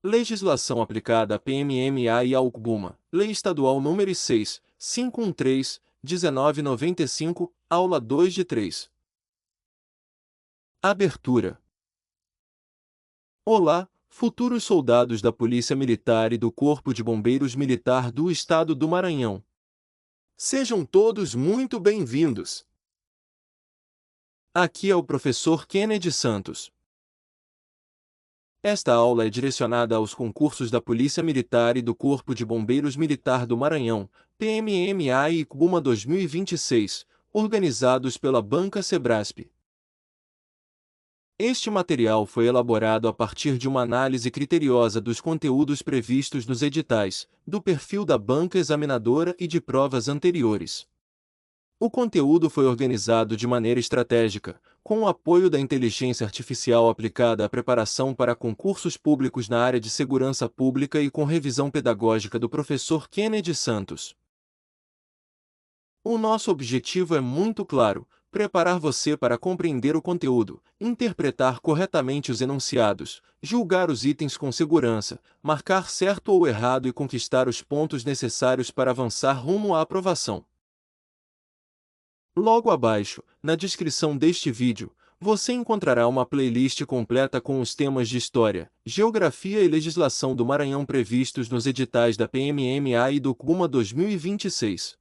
Legislação aplicada à PMMA e ao CBUMA. Lei Estadual nº 6.513, 1995, aula 2 de 3. Abertura. Olá, futuros soldados da Polícia Militar e do Corpo de Bombeiros Militar do Estado do Maranhão. Sejam todos muito bem-vindos. Aqui é o professor Kennedy Santos. Esta aula é direcionada aos concursos da Polícia Militar e do Corpo de Bombeiros Militar do Maranhão, PMMA e CBUMA 2026, organizados pela Banca Sebrasp. Este material foi elaborado a partir de uma análise criteriosa dos conteúdos previstos nos editais, do perfil da banca examinadora e de provas anteriores. O conteúdo foi organizado de maneira estratégica, com o apoio da inteligência artificial aplicada à preparação para concursos públicos na área de segurança pública e com revisão pedagógica do professor Kennedy Santos. O nosso objetivo é muito claro: preparar você para compreender o conteúdo, interpretar corretamente os enunciados, julgar os itens com segurança, marcar certo ou errado e conquistar os pontos necessários para avançar rumo à aprovação. Logo abaixo, na descrição deste vídeo, você encontrará uma playlist completa com os temas de História, Geografia e Legislação do Maranhão previstos nos editais da PMMA e do CBUMA 2026.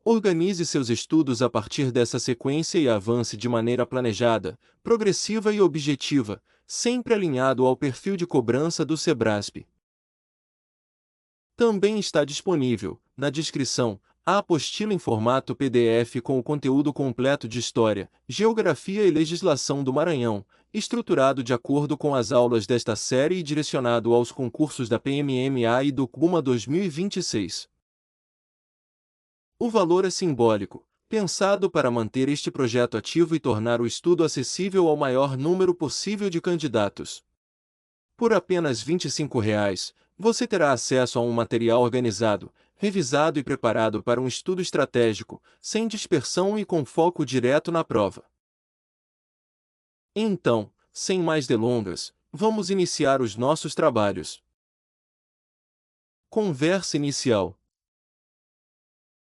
Organize seus estudos a partir dessa sequência e avance de maneira planejada, progressiva e objetiva, sempre alinhado ao perfil de cobrança do Sebrasp. Também está disponível, na descrição, a apostila em formato PDF com o conteúdo completo de História, Geografia e Legislação do Maranhão, estruturado de acordo com as aulas desta série e direcionado aos concursos da PMMA e do CBUMA 2026. O valor é simbólico, pensado para manter este projeto ativo e tornar o estudo acessível ao maior número possível de candidatos. Por apenas R$ 25, você terá acesso a um material organizado, revisado e preparado para um estudo estratégico, sem dispersão e com foco direto na prova. Então, sem mais delongas, vamos iniciar os nossos trabalhos. Conversa inicial.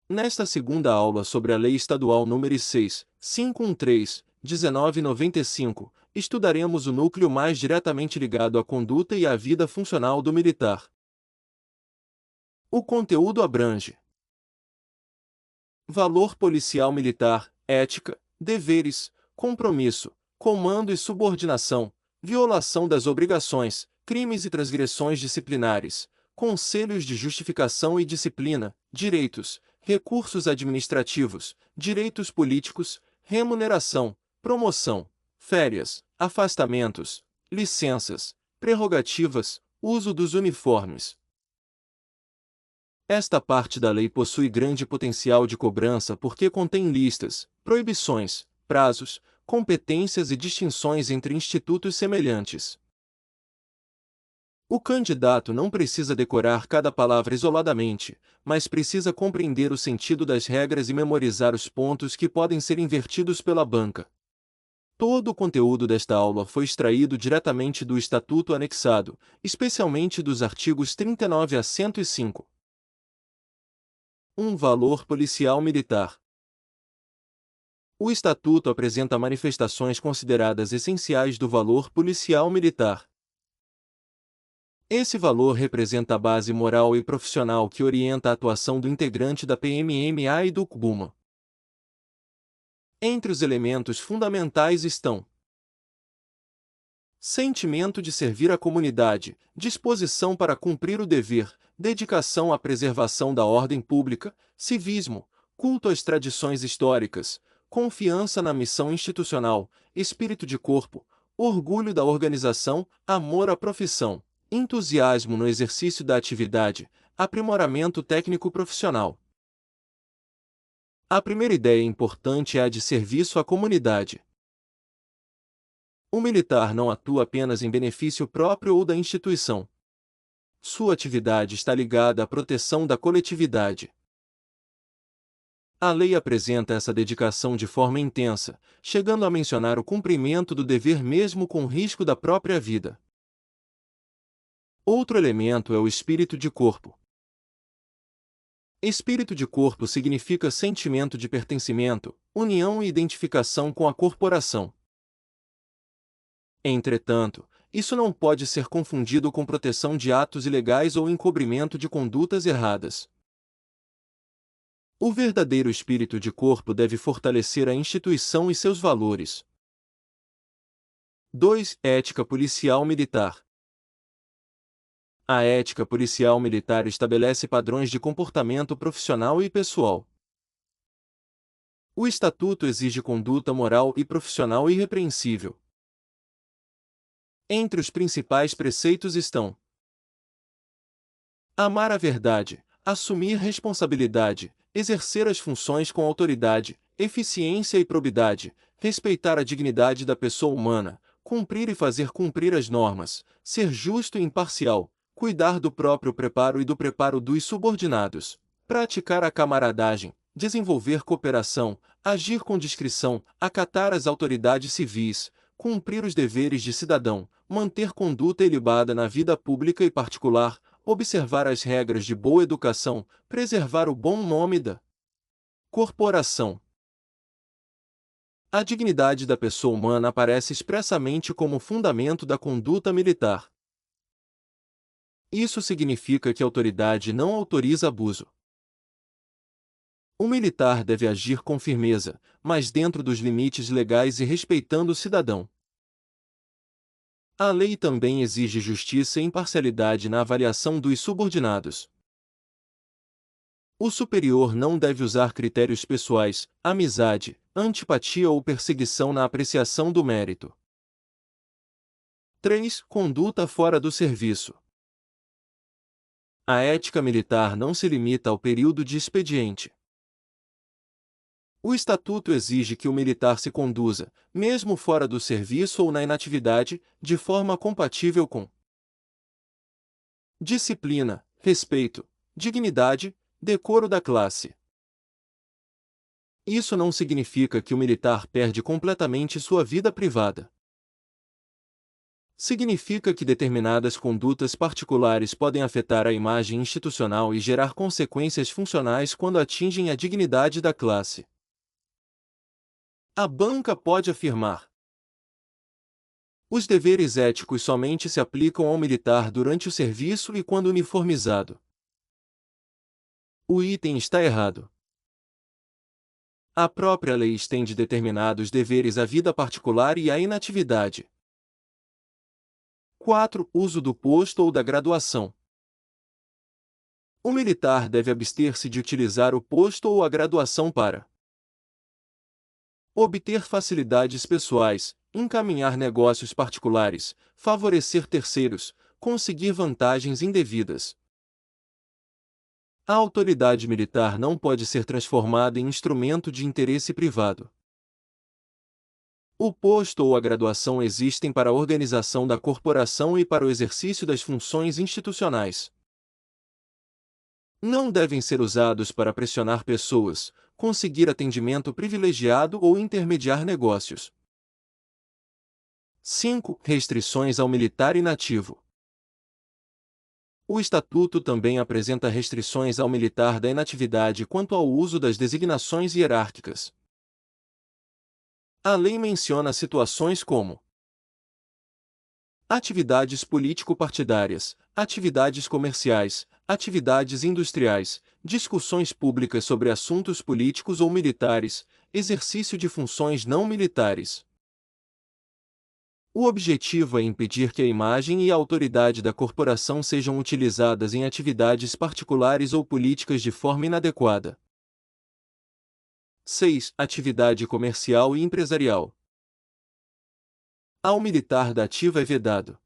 Nesta segunda aula sobre a Lei Estadual nº 6.513, 1995, estudaremos o núcleo mais diretamente ligado à conduta e à vida funcional do militar. O conteúdo abrange: valor policial militar, ética, deveres, compromisso, comando e subordinação, violação das obrigações, crimes e transgressões disciplinares, conselhos de justificação e disciplina, direitos, recursos administrativos, direitos políticos, remuneração, promoção, férias, afastamentos, licenças, prerrogativas, uso dos uniformes. Esta parte da lei possui grande potencial de cobrança porque contém listas, proibições, prazos, competências e distinções entre institutos semelhantes. O candidato não precisa decorar cada palavra isoladamente, mas precisa compreender o sentido das regras e memorizar os pontos que podem ser invertidos pela banca. Todo o conteúdo desta aula foi extraído diretamente do Estatuto anexado, especialmente dos artigos 39 a 105. Um valor policial militar. O Estatuto apresenta manifestações consideradas essenciais do valor policial militar. Esse valor representa a base moral e profissional que orienta a atuação do integrante da PMMA e do CBUMA. Entre os elementos fundamentais estão: sentimento de servir à comunidade, disposição para cumprir o dever, dedicação à preservação da ordem pública, civismo, culto às tradições históricas, confiança na missão institucional, espírito de corpo, orgulho da organização, amor à profissão, entusiasmo no exercício da atividade, aprimoramento técnico profissional. A primeira ideia importante é a de serviço à comunidade. O militar não atua apenas em benefício próprio ou da instituição. Sua atividade está ligada à proteção da coletividade. A lei apresenta essa dedicação de forma intensa, chegando a mencionar o cumprimento do dever mesmo com risco da própria vida. Outro elemento é o espírito de corpo. Espírito de corpo significa sentimento de pertencimento, união e identificação com a corporação. Entretanto, isso não pode ser confundido com proteção de atos ilegais ou encobrimento de condutas erradas. O verdadeiro espírito de corpo deve fortalecer a instituição e seus valores. 2. Ética policial militar. A ética policial militar estabelece padrões de comportamento profissional e pessoal. O Estatuto exige conduta moral e profissional irrepreensível. Entre os principais preceitos estão: amar a verdade, assumir responsabilidade, exercer as funções com autoridade, eficiência e probidade, respeitar a dignidade da pessoa humana, cumprir e fazer cumprir as normas, ser justo e imparcial, cuidar do próprio preparo e do preparo dos subordinados, praticar a camaradagem, desenvolver cooperação, agir com discrição, acatar as autoridades civis, cumprir os deveres de cidadão, manter conduta ilibada na vida pública e particular, observar as regras de boa educação, preservar o bom nome da corporação. A dignidade da pessoa humana aparece expressamente como fundamento da conduta militar. Isso significa que a autoridade não autoriza abuso. O militar deve agir com firmeza, mas dentro dos limites legais e respeitando o cidadão. A lei também exige justiça e imparcialidade na avaliação dos subordinados. O superior não deve usar critérios pessoais, amizade, antipatia ou perseguição na apreciação do mérito. 3. Conduta fora do serviço. A ética militar não se limita ao período de expediente. O Estatuto exige que o militar se conduza, mesmo fora do serviço ou na inatividade, de forma compatível com disciplina, respeito, dignidade, decoro da classe. Isso não significa que o militar perde completamente sua vida privada. Significa que determinadas condutas particulares podem afetar a imagem institucional e gerar consequências funcionais quando atingem a dignidade da classe. A banca pode afirmar: os deveres éticos somente se aplicam ao militar durante o serviço e quando uniformizado. O item está errado. A própria lei estende determinados deveres à vida particular e à inatividade. 4. Uso do posto ou da graduação. O militar deve abster-se de utilizar o posto ou a graduação para obter facilidades pessoais, encaminhar negócios particulares, favorecer terceiros, conseguir vantagens indevidas. A autoridade militar não pode ser transformada em instrumento de interesse privado. O posto ou a graduação existem para a organização da corporação e para o exercício das funções institucionais. Não devem ser usados para pressionar pessoas, conseguir atendimento privilegiado ou intermediar negócios. 5. Restrições ao militar inativo. O Estatuto também apresenta restrições ao militar da inatividade quanto ao uso das designações hierárquicas. A lei menciona situações como atividades político-partidárias, atividades comerciais, atividades industriais, discussões públicas sobre assuntos políticos ou militares, exercício de funções não militares. O objetivo é impedir que a imagem e a autoridade da corporação sejam utilizadas em atividades particulares ou políticas de forma inadequada. 6. Atividade comercial e empresarial. Ao militar da ativa é vedado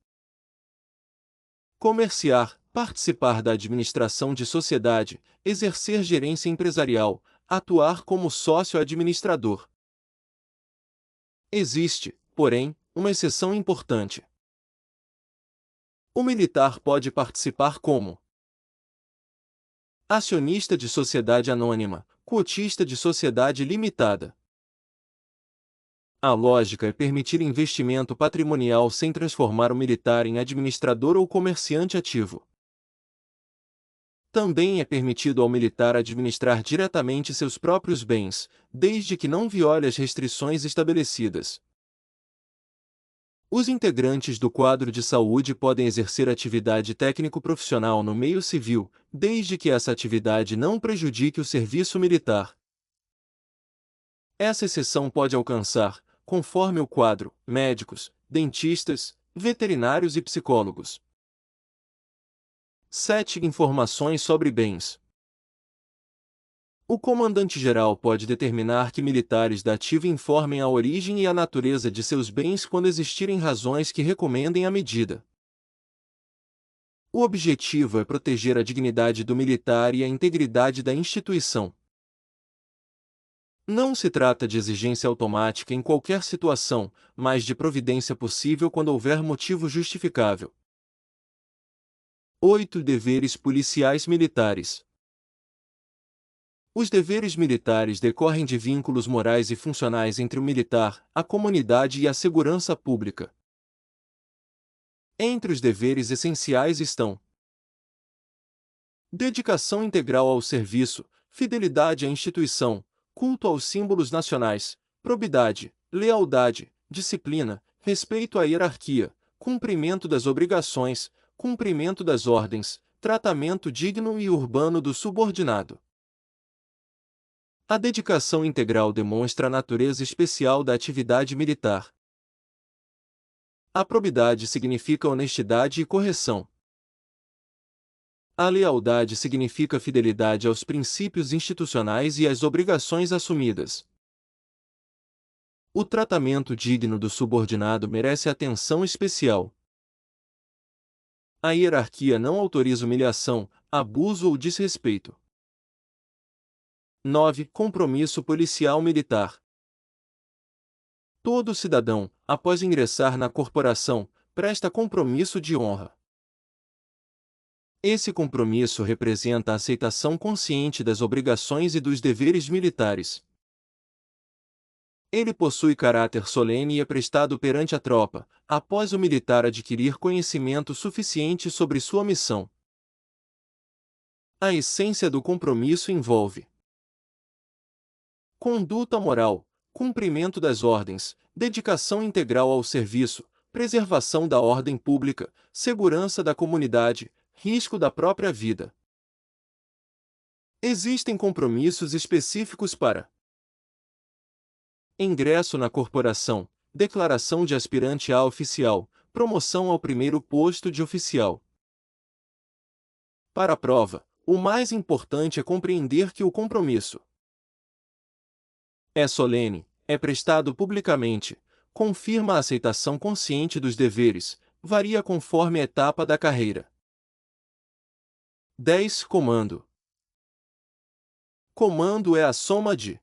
comerciar, participar da administração de sociedade, exercer gerência empresarial, atuar como sócio administrador. Existe, porém, uma exceção importante. O militar pode participar como acionista de sociedade anônima, cotista de sociedade limitada, A lógica é permitir investimento patrimonial sem transformar o militar em administrador ou comerciante ativo. Também é permitido ao militar administrar diretamente seus próprios bens, desde que não viole as restrições estabelecidas. Os integrantes do quadro de saúde podem exercer atividade técnico-profissional no meio civil, desde que essa atividade não prejudique o serviço militar. Essa exceção pode alcançar, conforme o quadro, médicos, dentistas, veterinários e psicólogos. 7. Informações sobre bens. O comandante-geral pode determinar que militares da ativa informem a origem e a natureza de seus bens quando existirem razões que recomendem a medida. O objetivo é proteger a dignidade do militar e a integridade da instituição. Não se trata de exigência automática em qualquer situação, mas de providência possível quando houver motivo justificável. 8. Deveres policiais militares. Os deveres militares decorrem de vínculos morais e funcionais entre o militar, a comunidade e a segurança pública. Entre os deveres essenciais estão: dedicação integral ao serviço, fidelidade à instituição, culto aos símbolos nacionais, probidade, lealdade, disciplina, respeito à hierarquia, cumprimento das obrigações, cumprimento das ordens, tratamento digno e urbano do subordinado. A dedicação integral demonstra a natureza especial da atividade militar. A probidade significa honestidade e correção. A lealdade significa fidelidade aos princípios institucionais e às obrigações assumidas. O tratamento digno do subordinado merece atenção especial. A hierarquia não autoriza humilhação, abuso ou desrespeito. 9. Compromisso policial militar. Todo cidadão, após ingressar na corporação, presta compromisso de honra. Esse compromisso representa a aceitação consciente das obrigações e dos deveres militares. Ele possui caráter solene e é prestado perante a tropa, após o militar adquirir conhecimento suficiente sobre sua missão. A essência do compromisso envolve conduta moral, cumprimento das ordens, dedicação integral ao serviço, preservação da ordem pública, segurança da comunidade, risco da própria vida. Existem compromissos específicos para ingresso na corporação, declaração de aspirante a oficial, promoção ao primeiro posto de oficial. Para a prova, o mais importante é compreender que o compromisso é solene, é prestado publicamente, confirma a aceitação consciente dos deveres, varia conforme a etapa da carreira. 10. Comando. Comando é a soma de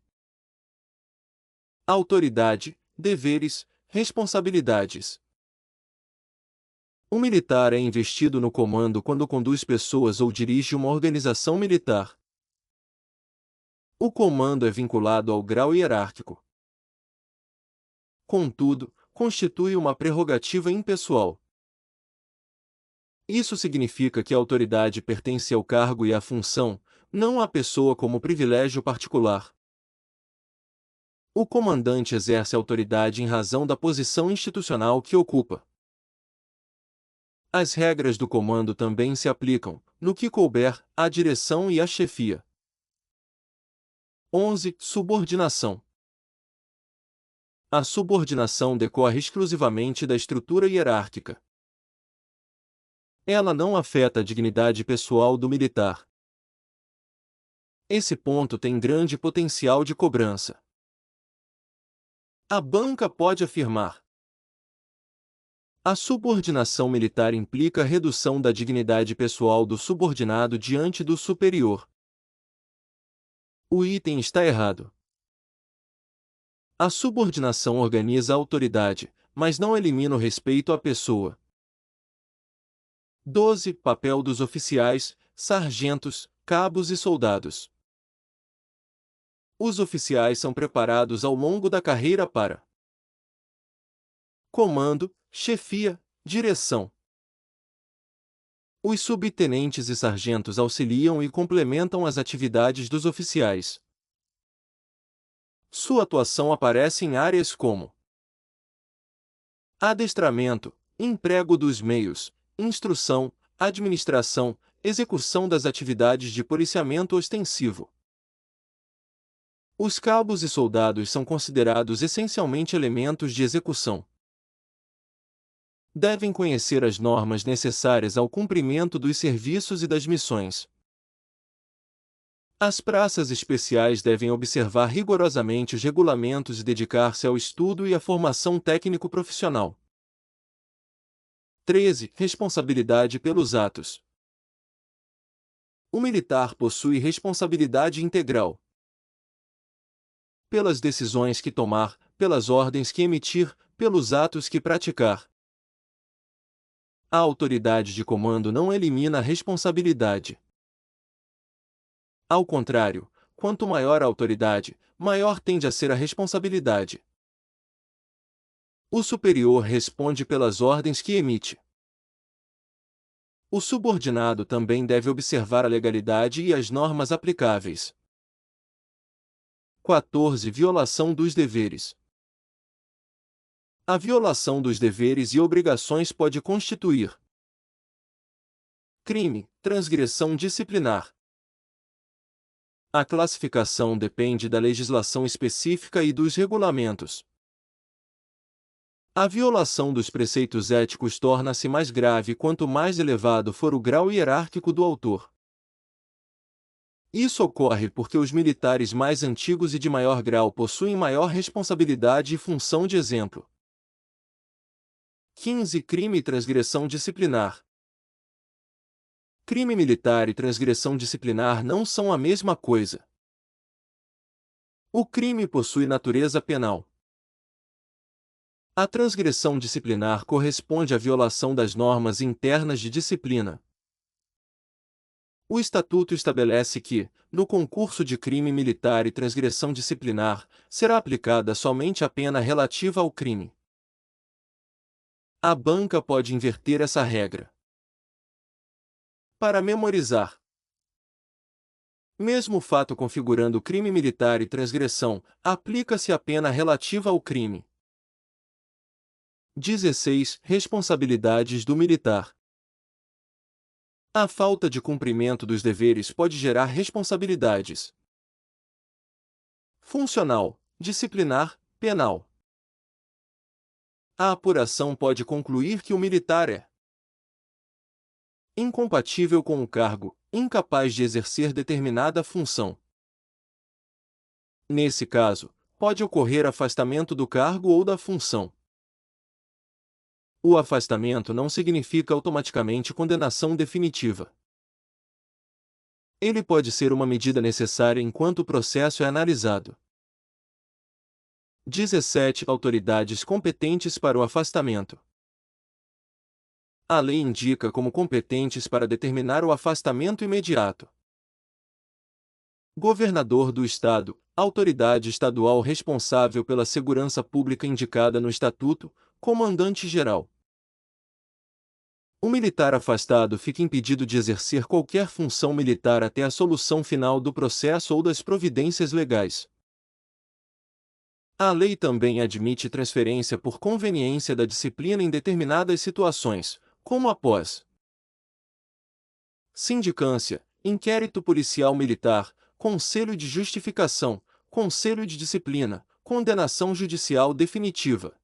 autoridade, deveres, responsabilidades. O militar é investido no comando quando conduz pessoas ou dirige uma organização militar. O comando é vinculado ao grau hierárquico. Contudo, constitui uma prerrogativa impessoal. Isso significa que a autoridade pertence ao cargo e à função, não à pessoa como privilégio particular. O comandante exerce autoridade em razão da posição institucional que ocupa. As regras do comando também se aplicam, no que couber, à direção e à chefia. 11. Subordinação. A subordinação decorre exclusivamente da estrutura hierárquica. Ela não afeta a dignidade pessoal do militar. Esse ponto tem grande potencial de cobrança. A banca pode afirmar: a subordinação militar implica a redução da dignidade pessoal do subordinado diante do superior. O item está errado. A subordinação organiza a autoridade, mas não elimina o respeito à pessoa. 12. Papel dos oficiais, sargentos, cabos e soldados. Os oficiais são preparados ao longo da carreira para comando, chefia, direção. Os subtenentes e sargentos auxiliam e complementam as atividades dos oficiais. Sua atuação aparece em áreas como adestramento, emprego dos meios, instrução, administração, execução das atividades de policiamento ostensivo. Os cabos e soldados são considerados essencialmente elementos de execução. Devem conhecer as normas necessárias ao cumprimento dos serviços e das missões. As praças especiais devem observar rigorosamente os regulamentos e dedicar-se ao estudo e à formação técnico-profissional. 13. Responsabilidade pelos atos. O militar possui responsabilidade integral pelas decisões que tomar, pelas ordens que emitir, pelos atos que praticar. A autoridade de comando não elimina a responsabilidade. Ao contrário, quanto maior a autoridade, maior tende a ser a responsabilidade. O superior responde pelas ordens que emite. O subordinado também deve observar a legalidade e as normas aplicáveis. 14. Violação dos deveres. A violação dos deveres e obrigações pode constituir crime, transgressão disciplinar. A classificação depende da legislação específica e dos regulamentos. A violação dos preceitos éticos torna-se mais grave quanto mais elevado for o grau hierárquico do autor. Isso ocorre porque os militares mais antigos e de maior grau possuem maior responsabilidade e função de exemplo. 15. Crime e transgressão disciplinar. Crime militar e transgressão disciplinar não são a mesma coisa. O crime possui natureza penal. A transgressão disciplinar corresponde à violação das normas internas de disciplina. O Estatuto estabelece que, no concurso de crime militar e transgressão disciplinar, será aplicada somente a pena relativa ao crime. A banca pode inverter essa regra. Para memorizar. Mesmo o fato configurando crime militar e transgressão, aplica-se a pena relativa ao crime. 16. Responsabilidades do militar. A falta de cumprimento dos deveres pode gerar responsabilidades funcional, disciplinar, penal. A apuração pode concluir que o militar é incompatível com o cargo, incapaz de exercer determinada função. Nesse caso, pode ocorrer afastamento do cargo ou da função. O afastamento não significa automaticamente condenação definitiva. Ele pode ser uma medida necessária enquanto o processo é analisado. 17. Autoridades competentes para o afastamento. A lei indica como competentes para determinar o afastamento imediato: governador do Estado, autoridade estadual responsável pela segurança pública indicada no Estatuto, comandante-geral. O militar afastado fica impedido de exercer qualquer função militar até a solução final do processo ou das providências legais. A lei também admite transferência por conveniência da disciplina em determinadas situações, como após sindicância, inquérito policial militar, conselho de justificação, conselho de disciplina, condenação judicial definitiva.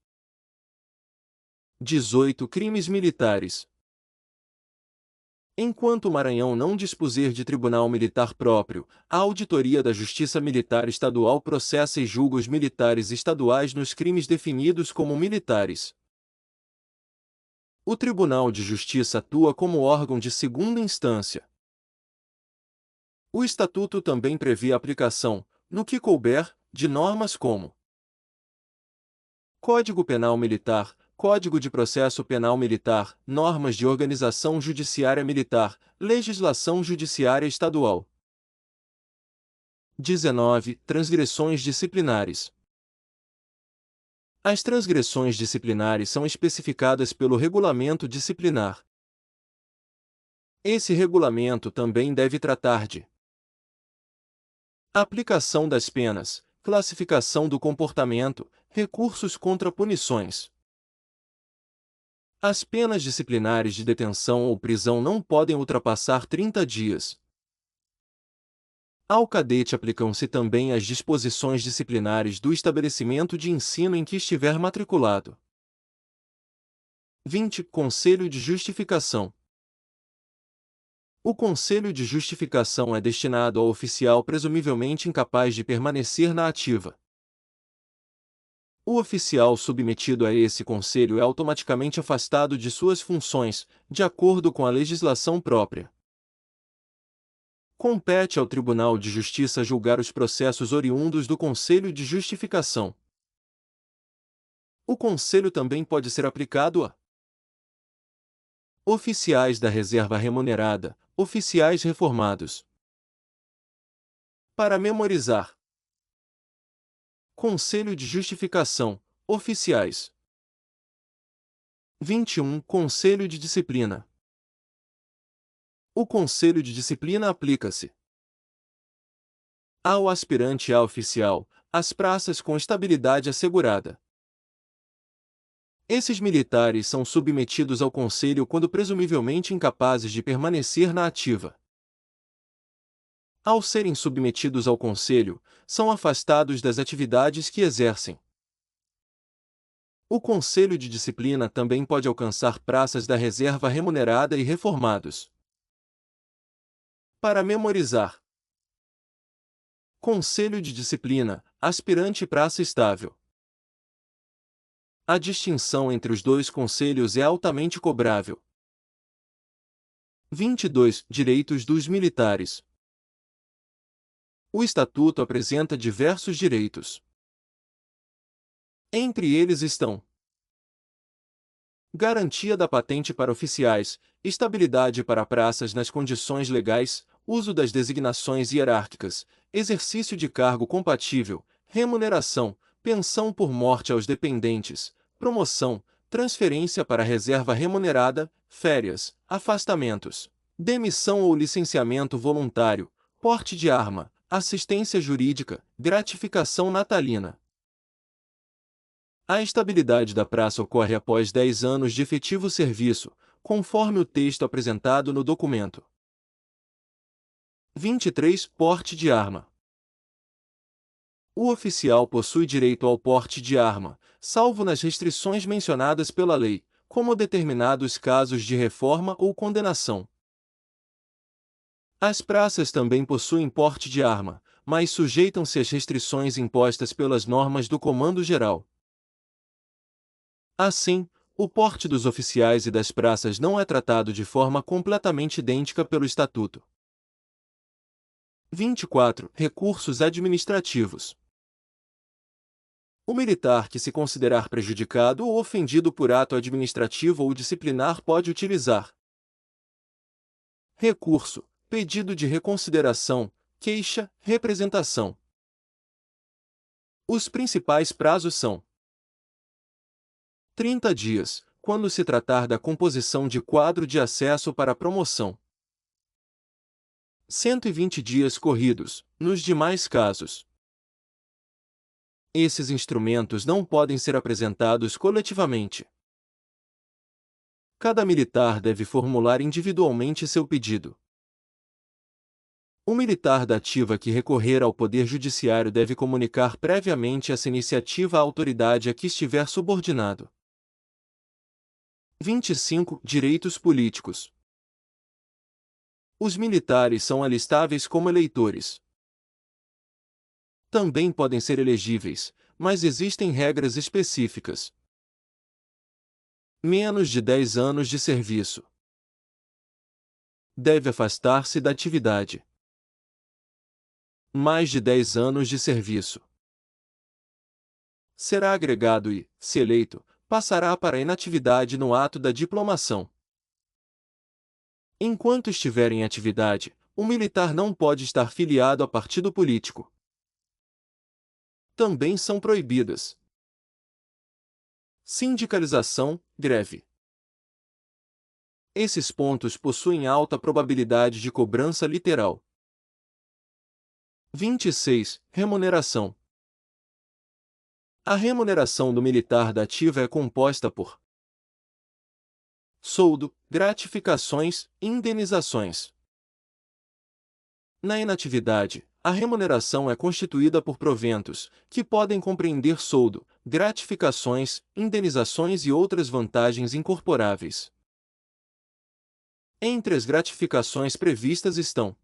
18. Crimes militares. Enquanto o Maranhão não dispuser de tribunal militar próprio, a Auditoria da Justiça Militar Estadual processa e julga os militares estaduais nos crimes definidos como militares. O Tribunal de Justiça atua como órgão de segunda instância. O Estatuto também prevê a aplicação, no que couber, de normas como Código Penal Militar, Código de Processo Penal Militar, normas de organização judiciária militar, legislação judiciária estadual. 19. Transgressões disciplinares. As transgressões disciplinares são especificadas pelo regulamento disciplinar. Esse regulamento também deve tratar de aplicação das penas, classificação do comportamento, recursos contra punições. As penas disciplinares de detenção ou prisão não podem ultrapassar 30 dias. Ao cadete aplicam-se também as disposições disciplinares do estabelecimento de ensino em que estiver matriculado. 20. Conselho de justificação. O conselho de justificação é destinado ao oficial presumivelmente incapaz de permanecer na ativa. O oficial submetido a esse conselho é automaticamente afastado de suas funções, de acordo com a legislação própria. Compete ao Tribunal de Justiça julgar os processos oriundos do Conselho de Justificação. O Conselho também pode ser aplicado a oficiais da reserva remunerada, oficiais reformados. Para memorizar: Conselho de Justificação, oficiais. 21. Conselho de Disciplina. O Conselho de Disciplina aplica-se ao aspirante a oficial, às praças com estabilidade assegurada. Esses militares são submetidos ao Conselho quando presumivelmente incapazes de permanecer na ativa. Ao serem submetidos ao Conselho, são afastados das atividades que exercem. O Conselho de Disciplina também pode alcançar praças da reserva remunerada e reformados. Para memorizar: Conselho de Disciplina, aspirante e praça estável. A distinção entre os dois conselhos é altamente cobrável. 22. Direitos dos militares. O Estatuto apresenta diversos direitos. Entre eles estão: garantia da patente para oficiais, estabilidade para praças nas condições legais, uso das designações hierárquicas, exercício de cargo compatível, remuneração, pensão por morte aos dependentes, promoção, transferência para reserva remunerada, férias, afastamentos, demissão ou licenciamento voluntário, porte de arma, assistência jurídica, gratificação natalina. A estabilidade da praça ocorre após 10 anos de efetivo serviço, conforme o texto apresentado no documento. 23. Porte de arma. O oficial possui direito ao porte de arma, salvo nas restrições mencionadas pela lei, como determinados casos de reforma ou condenação. As praças também possuem porte de arma, mas sujeitam-se às restrições impostas pelas normas do Comando Geral. Assim, o porte dos oficiais e das praças não é tratado de forma completamente idêntica pelo Estatuto. 24. Recursos administrativos. O militar que se considerar prejudicado ou ofendido por ato administrativo ou disciplinar pode utilizar recurso, pedido de reconsideração, queixa, representação. Os principais prazos são: 30 dias, quando se tratar da composição de quadro de acesso para promoção. 120 dias corridos, nos demais casos. Esses instrumentos não podem ser apresentados coletivamente. Cada militar deve formular individualmente seu pedido. O militar da ativa que recorrer ao Poder Judiciário deve comunicar previamente essa iniciativa à autoridade a que estiver subordinado. 25. Direitos políticos. Os militares são alistáveis como eleitores. Também podem ser elegíveis, mas existem regras específicas. Menos de 10 anos de serviço. Deve afastar-se da atividade. Mais de 10 anos de serviço. Será agregado e, se eleito, passará para a inatividade no ato da diplomação. Enquanto estiver em atividade, o militar não pode estar filiado a partido político. Também são proibidas Sindicalização, greve. Esses pontos possuem alta probabilidade de cobrança literal. 26. Remuneração. A remuneração do militar da ativa é composta por soldo, gratificações e indenizações. Na inatividade, a remuneração é constituída por proventos, que podem compreender soldo, gratificações, indenizações e outras vantagens incorporáveis. Entre as gratificações previstas estão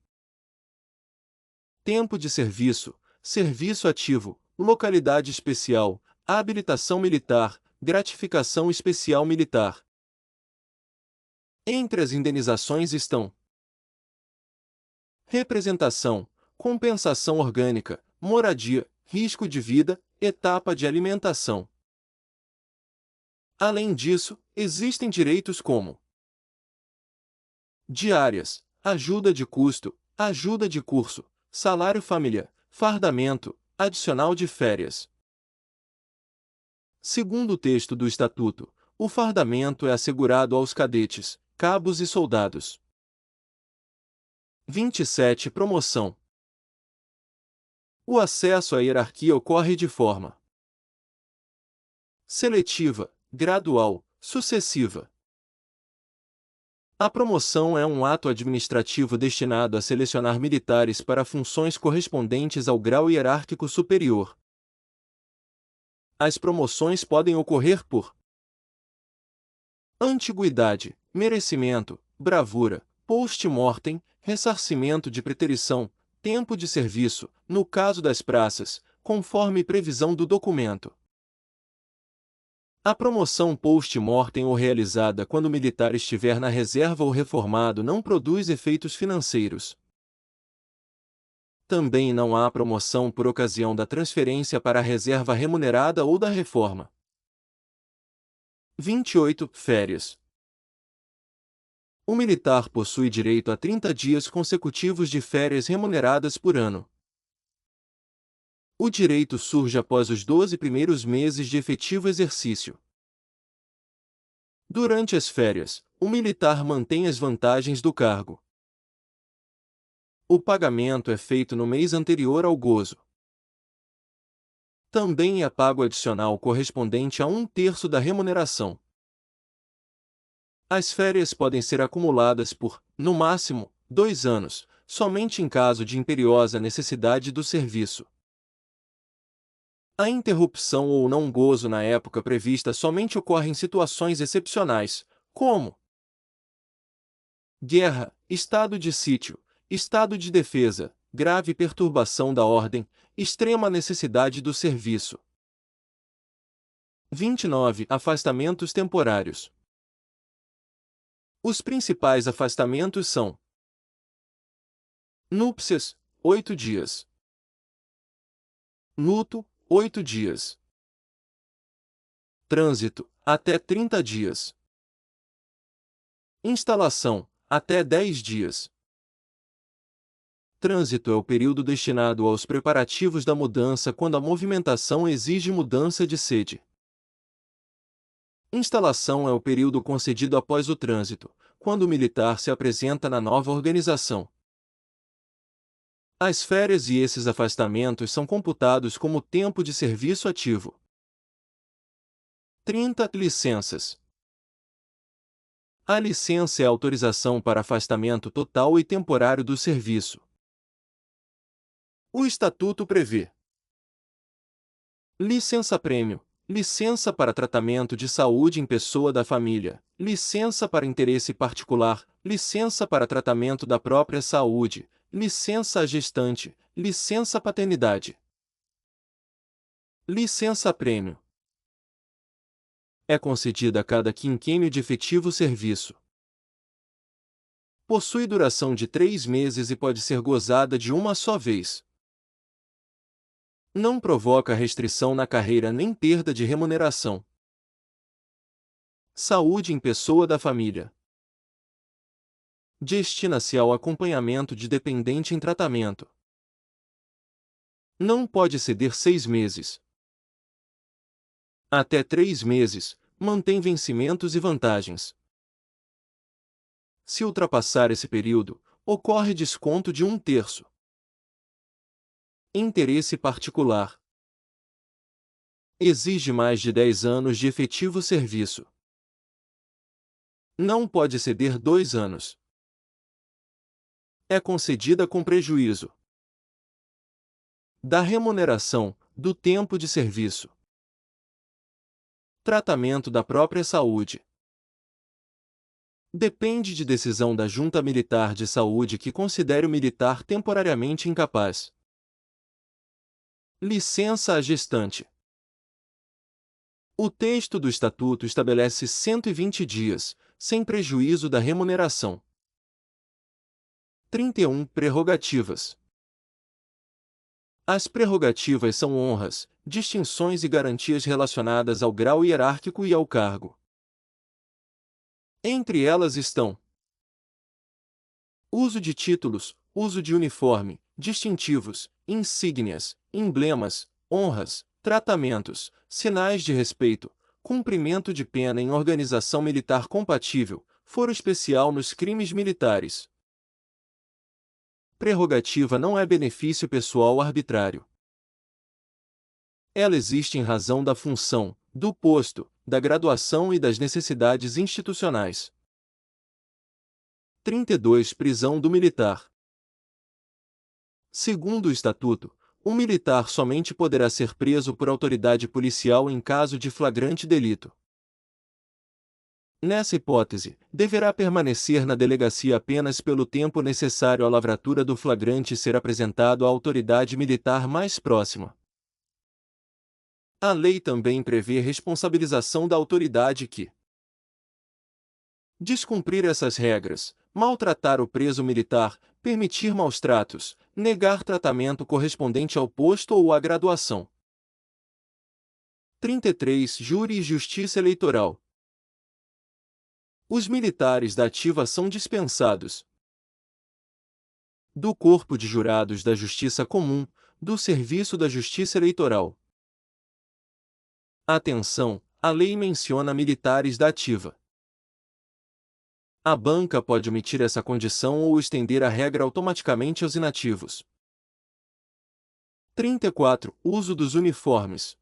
tempo de serviço, serviço ativo, localidade especial, habilitação militar, gratificação especial militar. Entre as indenizações estão representação, compensação orgânica, moradia, risco de vida, etapa de alimentação. Além disso, existem direitos como diárias, ajuda de custo, ajuda de curso, salário família, fardamento, adicional de férias. Segundo o texto do Estatuto, o fardamento é assegurado aos cadetes, cabos e soldados. 27. Promoção. O acesso à hierarquia ocorre de forma seletiva, gradual, sucessiva. A promoção é um ato administrativo destinado a selecionar militares para funções correspondentes ao grau hierárquico superior. As promoções podem ocorrer por antiguidade, merecimento, bravura, post-mortem, ressarcimento de preterição, tempo de serviço, no caso das praças, conforme previsão do documento. A promoção post-mortem ou realizada quando o militar estiver na reserva ou reformado não produz efeitos financeiros. Também não há promoção por ocasião da transferência para a reserva remunerada ou da reforma. 28. Férias. O militar possui direito a 30 dias consecutivos de férias remuneradas por ano. O direito surge após os 12 primeiros meses de efetivo exercício. Durante as férias, o militar mantém as vantagens do cargo. O pagamento é feito no mês anterior ao gozo. Também é pago adicional correspondente a 1/3 da remuneração. As férias podem ser acumuladas por, no máximo, 2 anos, somente em caso de imperiosa necessidade do serviço. A interrupção ou não gozo na época prevista somente ocorre em situações excepcionais, como guerra, estado de sítio, estado de defesa, grave perturbação da ordem, extrema necessidade do serviço. 29. Afastamentos temporários. Os principais afastamentos são núpcias, 8 dias. Luto, 8 dias. Trânsito, até 30 dias. Instalação, até 10 dias. Trânsito é o período destinado aos preparativos da mudança quando a movimentação exige mudança de sede. Instalação é o período concedido após o trânsito, quando o militar se apresenta na nova organização. As férias e esses afastamentos são computados como tempo de serviço ativo. 30. Licenças. A licença é a autorização para afastamento total e temporário do serviço. O Estatuto prevê licença-prêmio, licença para tratamento de saúde em pessoa da família, licença para interesse particular, licença para tratamento da própria saúde, licença à gestante, licença paternidade. Licença-prêmio é concedida a cada quinquênio de efetivo serviço. Possui duração de 3 meses e pode ser gozada de uma só vez. Não provoca restrição na carreira nem perda de remuneração. Saúde em pessoa da família. Destina-se ao acompanhamento de dependente em tratamento. Não pode exceder 6 meses. Até 3 meses, mantém vencimentos e vantagens. Se ultrapassar esse período, ocorre desconto de 1/3. Interesse particular. Exige mais de 10 anos de efetivo serviço. Não pode exceder 2 anos. É concedida com prejuízo da remuneração, do tempo de serviço. Tratamento da própria saúde. Depende de decisão da Junta Militar de Saúde que considere o militar temporariamente incapaz. Licença à gestante. O texto do Estatuto estabelece 120 dias, sem prejuízo da remuneração. 31. Prerrogativas. As prerrogativas são honras, distinções e garantias relacionadas ao grau hierárquico e ao cargo. Entre elas estão: uso de títulos, uso de uniforme, distintivos, insígnias, emblemas, honras, tratamentos, sinais de respeito, cumprimento de pena em organização militar compatível, foro especial nos crimes militares. Prerrogativa não é benefício pessoal arbitrário. Ela existe em razão da função, do posto, da graduação e das necessidades institucionais. 32. Prisão do militar. Segundo o Estatuto, o militar somente poderá ser preso por autoridade policial em caso de flagrante delito. Nessa hipótese, deverá permanecer na delegacia apenas pelo tempo necessário à lavratura do flagrante ser apresentado à autoridade militar mais próxima. A lei também prevê responsabilização da autoridade que descumprir essas regras, maltratar o preso militar, permitir maus-tratos, negar tratamento correspondente ao posto ou à graduação. 33. Júri e Justiça Eleitoral. Os militares da ativa são dispensados do Corpo de Jurados da Justiça Comum, do Serviço da Justiça Eleitoral. Atenção, a lei menciona militares da ativa. A banca pode omitir essa condição ou estender a regra automaticamente aos inativos. 34. Uso dos uniformes.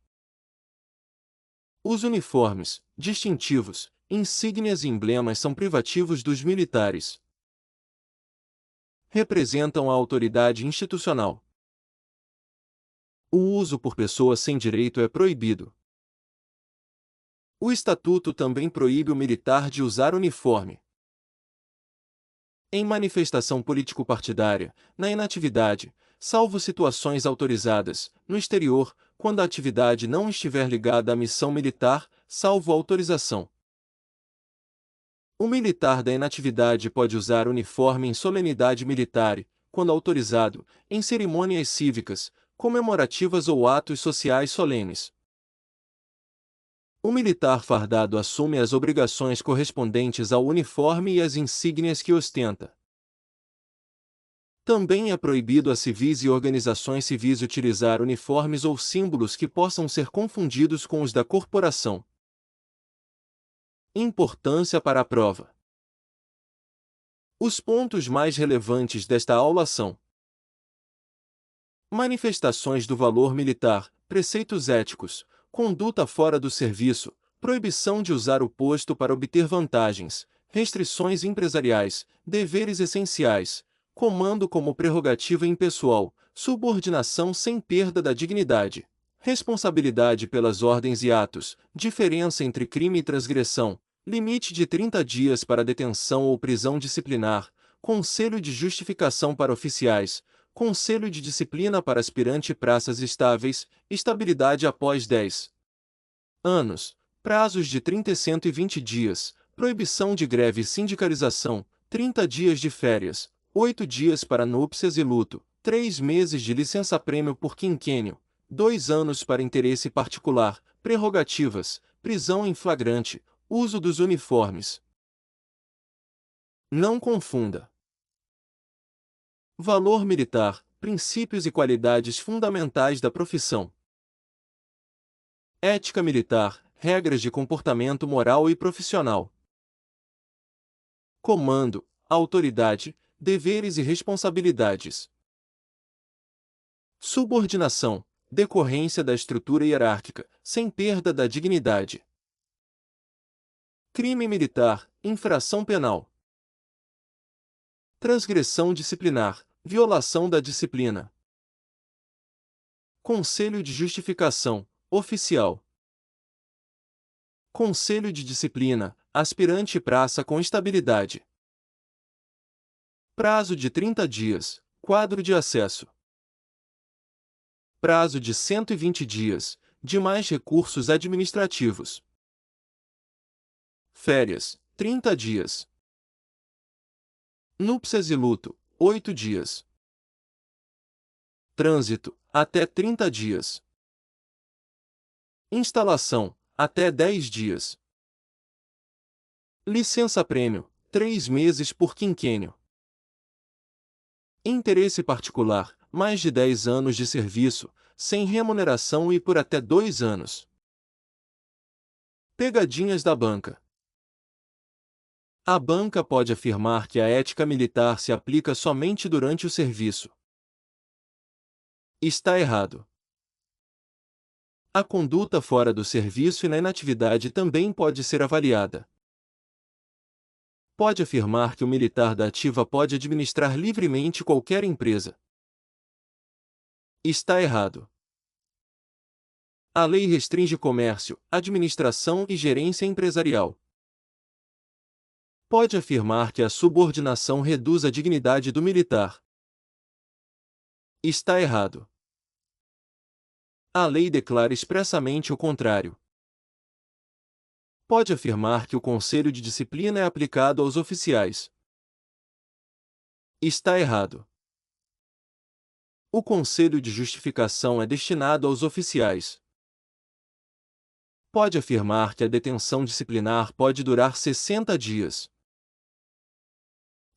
Os uniformes, distintivos, insígnias e emblemas são privativos dos militares. Representam a autoridade institucional. O uso por pessoa sem direito é proibido. O Estatuto também proíbe o militar de usar uniforme em manifestação político-partidária, na inatividade, salvo situações autorizadas, no exterior, quando a atividade não estiver ligada à missão militar, salvo autorização. O militar da inatividade pode usar uniforme em solenidade militar, quando autorizado, em cerimônias cívicas, comemorativas ou atos sociais solenes. O militar fardado assume as obrigações correspondentes ao uniforme e às insígnias que ostenta. Também é proibido a civis e organizações civis utilizar uniformes ou símbolos que possam ser confundidos com os da corporação. Importância para a prova. Os pontos mais relevantes desta aula são: manifestações do valor militar, preceitos éticos, conduta fora do serviço, proibição de usar o posto para obter vantagens, restrições empresariais, deveres essenciais, comando como prerrogativa impessoal, subordinação sem perda da dignidade, responsabilidade pelas ordens e atos, diferença entre crime e transgressão, limite de 30 dias para detenção ou prisão disciplinar, conselho de justificação para oficiais, conselho de disciplina para aspirante e praças estáveis, estabilidade após 10 anos, prazos de 30 e 120 dias, proibição de greve e sindicalização, 30 dias de férias, 8 dias para núpcias e luto, 3 meses de licença-prêmio por quinquênio, 2 anos para interesse particular, prerrogativas, prisão em flagrante, uso dos uniformes. Não confunda. Valor militar, princípios e qualidades fundamentais da profissão. Ética militar, regras de comportamento moral e profissional. Comando, autoridade, deveres e responsabilidades. Subordinação, decorrência da estrutura hierárquica, sem perda da dignidade. Crime militar, infração penal. Transgressão disciplinar, violação da disciplina. Conselho de justificação, oficial. Conselho de disciplina, aspirante praça com estabilidade. Prazo de 30 dias, quadro de acesso. Prazo de 120 dias, demais recursos administrativos. Férias, 30 dias. Núpcias e luto, 8 dias. Trânsito, até 30 dias. Instalação, até 10 dias. Licença-prêmio, 3 meses por quinquênio. Interesse particular, mais de 10 anos de serviço, sem remuneração e por até 2 anos. Pegadinhas da banca. A banca pode afirmar que a ética militar se aplica somente durante o serviço. Está errado. A conduta fora do serviço e na inatividade também pode ser avaliada. Pode afirmar que o militar da ativa pode administrar livremente qualquer empresa. Está errado. A lei restringe comércio, administração e gerência empresarial. Pode afirmar que a subordinação reduz a dignidade do militar. Está errado. A lei declara expressamente o contrário. Pode afirmar que o conselho de disciplina é aplicado aos oficiais. Está errado. O conselho de justificação é destinado aos oficiais. Pode afirmar que a detenção disciplinar pode durar 60 dias.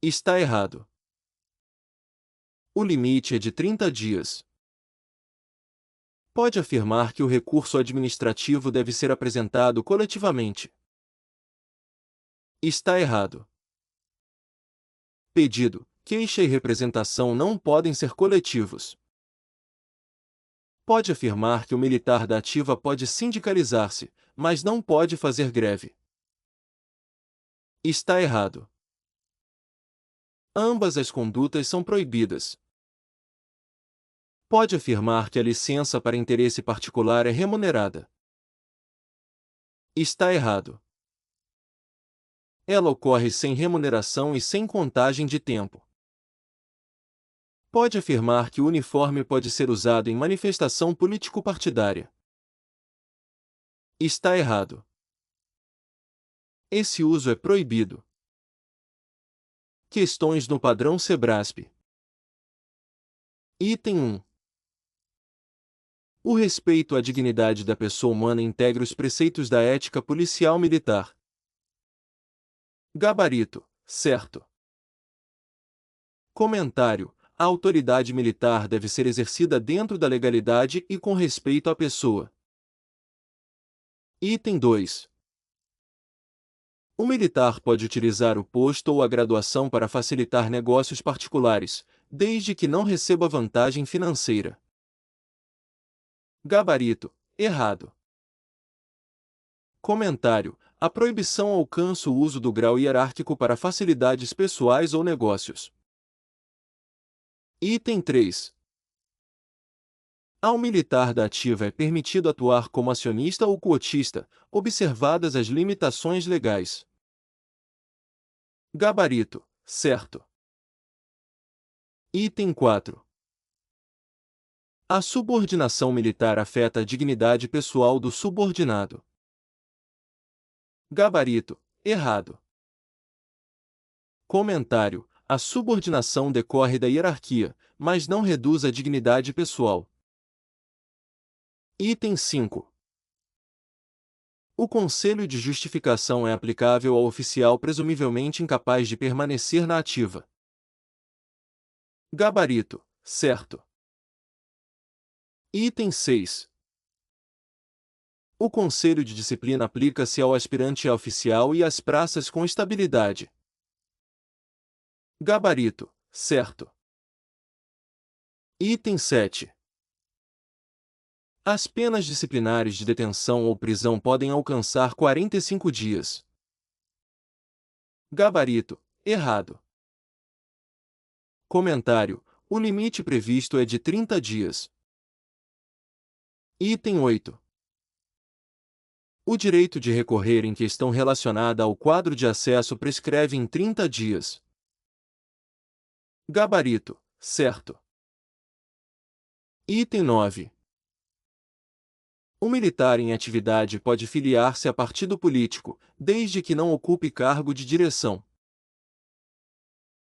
Está errado. O limite é de 30 dias. Pode afirmar que o recurso administrativo deve ser apresentado coletivamente. Está errado. Pedido, queixa e representação não podem ser coletivos. Pode afirmar que o militar da ativa pode sindicalizar-se, mas não pode fazer greve. Está errado. Ambas as condutas são proibidas. Pode afirmar que a licença para interesse particular é remunerada. Está errado. Ela ocorre sem remuneração e sem contagem de tempo. Pode afirmar que o uniforme pode ser usado em manifestação político-partidária. Está errado. Esse uso é proibido. Questões no padrão SEBRASP. Item 1. O respeito à dignidade da pessoa humana integra os preceitos da ética policial militar. Gabarito, certo. Comentário. A autoridade militar deve ser exercida dentro da legalidade e com respeito à pessoa. Item 2. O militar pode utilizar o posto ou a graduação para facilitar negócios particulares, desde que não receba vantagem financeira. Gabarito, errado. Comentário. A proibição alcança o uso do grau hierárquico para facilidades pessoais ou negócios. Item 3. Ao militar da ativa é permitido atuar como acionista ou cotista, observadas as limitações legais. Gabarito, certo. Item 4. A subordinação militar afeta a dignidade pessoal do subordinado. Gabarito, errado. Comentário. A subordinação decorre da hierarquia, mas não reduz a dignidade pessoal. Item 5. O conselho de justificação é aplicável ao oficial presumivelmente incapaz de permanecer na ativa. Gabarito, certo. Item 6. O Conselho de Disciplina aplica-se ao aspirante a oficial e às praças com estabilidade. Gabarito, certo. Item 7. As penas disciplinares de detenção ou prisão podem alcançar 45 dias. Gabarito, errado. Comentário: o limite previsto é de 30 dias. Item 8. O direito de recorrer em questão relacionada ao quadro de acesso prescreve em 30 dias. Gabarito, certo. Item 9. O militar em atividade pode filiar-se a partido político, desde que não ocupe cargo de direção.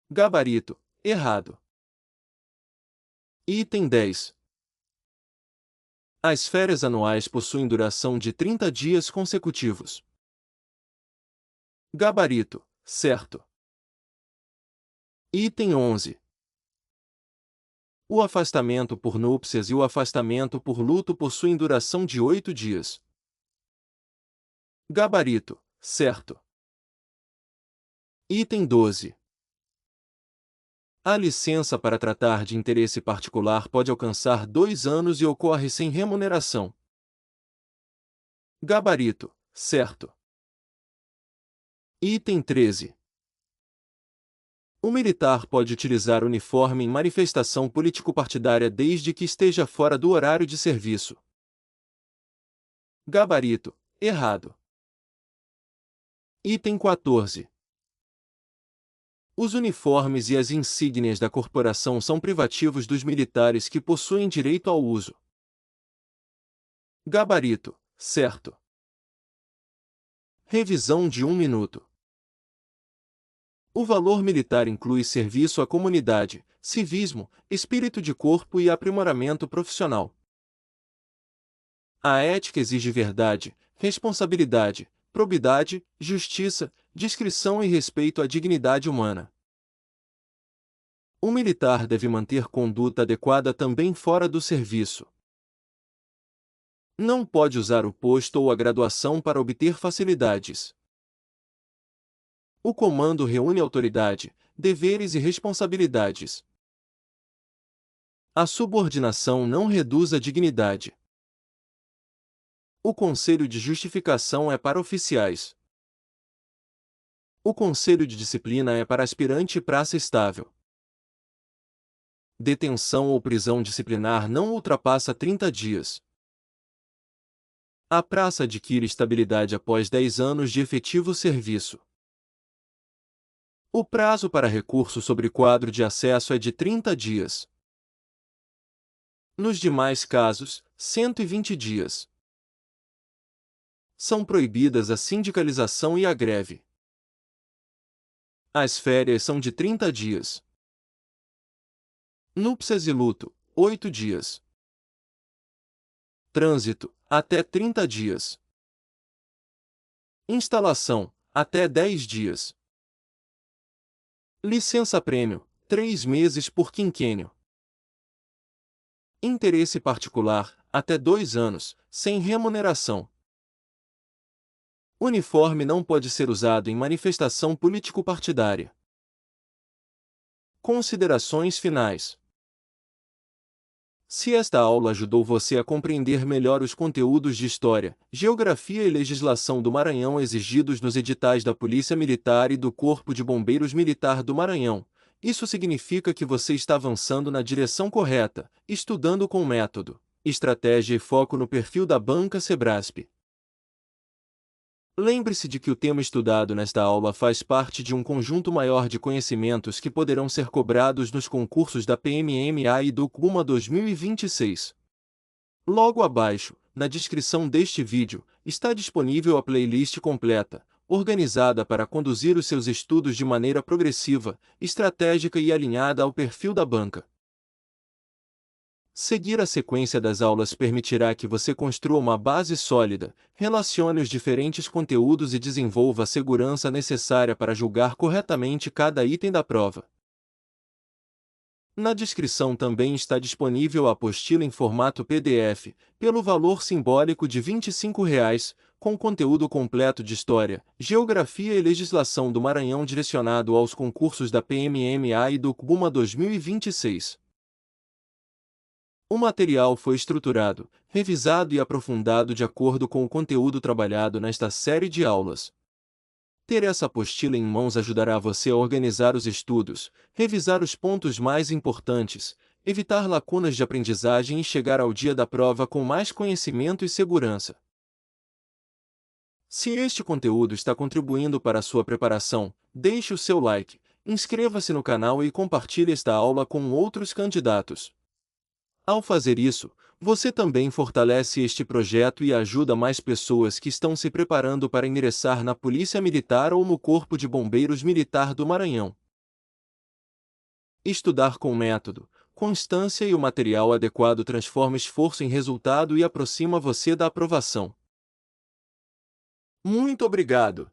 Gabarito, errado. Item 10. As férias anuais possuem duração de 30 dias consecutivos. Gabarito, certo. Item 11. O afastamento por núpcias e o afastamento por luto possuem duração de 8 dias. Gabarito, certo. Item 12. A licença para tratar de interesse particular pode alcançar 2 anos e ocorre sem remuneração. Gabarito, certo. Item 13. O militar pode utilizar uniforme em manifestação político-partidária desde que esteja fora do horário de serviço. Gabarito, errado. Item 14. Os uniformes e as insígnias da corporação são privativos dos militares que possuem direito ao uso. Gabarito, certo. Revisão de 1 minuto. O valor militar inclui serviço à comunidade, civismo, espírito de corpo e aprimoramento profissional. A ética exige verdade, responsabilidade, probidade, justiça, discrição e respeito à dignidade humana. O militar deve manter conduta adequada também fora do serviço. Não pode usar o posto ou a graduação para obter facilidades. O comando reúne autoridade, deveres e responsabilidades. A subordinação não reduz a dignidade. O conselho de justificação é para oficiais. O conselho de disciplina é para aspirante e praça estável. Detenção ou prisão disciplinar não ultrapassa 30 dias. A praça adquire estabilidade após 10 anos de efetivo serviço. O prazo para recurso sobre quadro de acesso é de 30 dias. Nos demais casos, 120 dias. São proibidas a sindicalização e a greve. As férias são de 30 dias. Núpcias e luto, 8 dias. Trânsito, até 30 dias. Instalação, até 10 dias. Licença-prêmio, 3 meses por quinquênio. Interesse particular, até 2 anos, sem remuneração. Uniforme não pode ser usado em manifestação político-partidária. Considerações finais. Se esta aula ajudou você a compreender melhor os conteúdos de História, Geografia e Legislação do Maranhão exigidos nos editais da Polícia Militar e do Corpo de Bombeiros Militar do Maranhão, isso significa que você está avançando na direção correta, estudando com método, estratégia e foco no perfil da Banca Sebrasp. Lembre-se de que o tema estudado nesta aula faz parte de um conjunto maior de conhecimentos que poderão ser cobrados nos concursos da PMMA e do CUMA 2026. Logo abaixo, na descrição deste vídeo, está disponível a playlist completa, organizada para conduzir os seus estudos de maneira progressiva, estratégica e alinhada ao perfil da banca. Seguir a sequência das aulas permitirá que você construa uma base sólida, relacione os diferentes conteúdos e desenvolva a segurança necessária para julgar corretamente cada item da prova. Na descrição também está disponível a apostila em formato PDF, pelo valor simbólico de R$ 25, com conteúdo completo de História, Geografia e Legislação do Maranhão direcionado aos concursos da PMMA e do CBUMA 2026. O material foi estruturado, revisado e aprofundado de acordo com o conteúdo trabalhado nesta série de aulas. Ter essa apostila em mãos ajudará você a organizar os estudos, revisar os pontos mais importantes, evitar lacunas de aprendizagem e chegar ao dia da prova com mais conhecimento e segurança. Se este conteúdo está contribuindo para a sua preparação, deixe o seu like, inscreva-se no canal e compartilhe esta aula com outros candidatos. Ao fazer isso, você também fortalece este projeto e ajuda mais pessoas que estão se preparando para ingressar na Polícia Militar ou no Corpo de Bombeiros Militar do Maranhão. Estudar com método, constância e o material adequado transforma esforço em resultado e aproxima você da aprovação. Muito obrigado!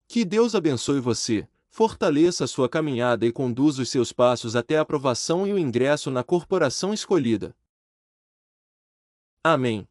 Que Deus abençoe você, fortaleça a sua caminhada e conduza os seus passos até a aprovação e o ingresso na corporação escolhida. Amém.